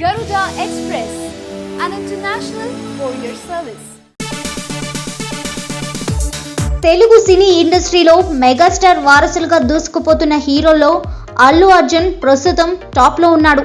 Garuda Express, an international courier service. Telugu సినీ ఇండస్ట్రీలో megastar వారసులుగా దూసుకుపోతున్న హీరోల్లో అల్లు అర్జున్ ప్రస్తుతం టాప్ లో ఉన్నాడు.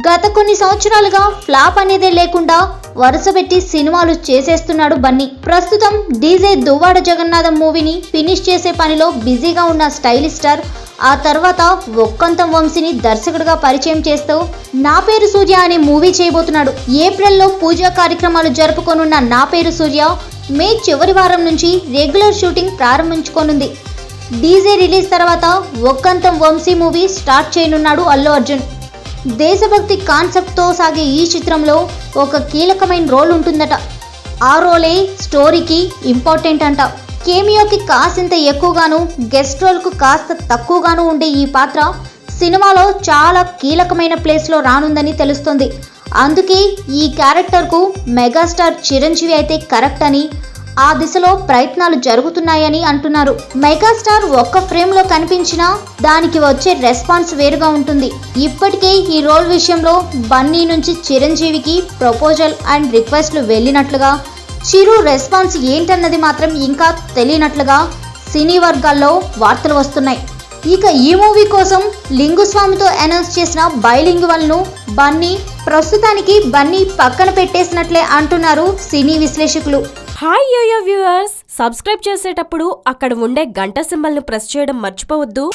గత కొన్ని సంవత్సరాలుగా ఫ్లాప్ అనేదే లేకుండా వరుసపెట్టి సినిమాలు చేసేస్తున్నాడు బన్నీ. ప్రస్తుతం డీజే దువ్వాడ జగన్నాథం మూవీని ఫినిష్ చేసే పనిలో బిజీగా ఉన్న స్టైలిష్ స్టార్ ఆ తర్వాత ఒక్కంతం వంశీని దర్శకుడిగా పరిచయం చేస్తూ నా పేరు సూర్య అనే మూవీ చేయబోతున్నాడు. ఏప్రిల్లో పూజా కార్యక్రమాలు జరుపుకోనున్న నా పేరు సూర్య మే చివరి వారం నుంచి రెగ్యులర్ షూటింగ్ ప్రారంభించుకోనుంది. డీజే రిలీజ్ తర్వాత ఒక్కంతం వంశీ మూవీ స్టార్ట్ చేయనున్నాడు అల్లు అర్జున్. దేశభక్తి కాన్సెప్ట్తో సాగే ఈ చిత్రంలో ఒక కీలకమైన రోల్ ఉంటుందట. ఆ రోలే స్టోరీకి ఇంపార్టెంట్ అంట. కేమియోకి కాసింత ఎక్కువగాను, గెస్ట్ రోల్కు కాస్త తక్కువగాను ఉండే ఈ పాత్ర సినిమాలో చాలా కీలకమైన ప్లేస్లో రానుందని తెలుస్తుంది. అందుకే ఈ క్యారెక్టర్కు మెగాస్టార్ చిరంజీవి అయితే కరెక్ట్ అని ఆ దిశలో ప్రయత్నాలు జరుగుతున్నాయని అంటున్నారు. మెగాస్టార్ ఒక్క ఫ్రేమ్లో కనిపించినా దానికి వచ్చే రెస్పాన్స్ వేరుగా ఉంటుంది. ఇప్పటికే ఈ రోల్ విషయంలో బన్నీ నుంచి చిరంజీవికి ప్రపోజల్ అండ్ రిక్వెస్ట్లు వెళ్ళినట్లుగా, చిరు రెస్పాన్స్ ఏంటన్నది మాత్రం ఇంకా తెలియనట్లుగా సినీ వర్గాల్లో వార్తలు వస్తున్నాయి. ఇక ఈ మూవీ కోసం లింగుస్వామితో అనౌన్స్ చేసిన బైలింగ్వల్ను ప్రస్తుతానికి బన్నీ పక్కన పెట్టేసినట్లే అంటున్నారు సినీ విశ్లేషకులు. హాయ్ యోయో వ్యూవర్స్, సబ్స్క్రైబ్ చేసేటప్పుడు అక్కడ ఉండే గంట సింబల్ను ప్రెస్ చేయడం మర్చిపోవద్దు.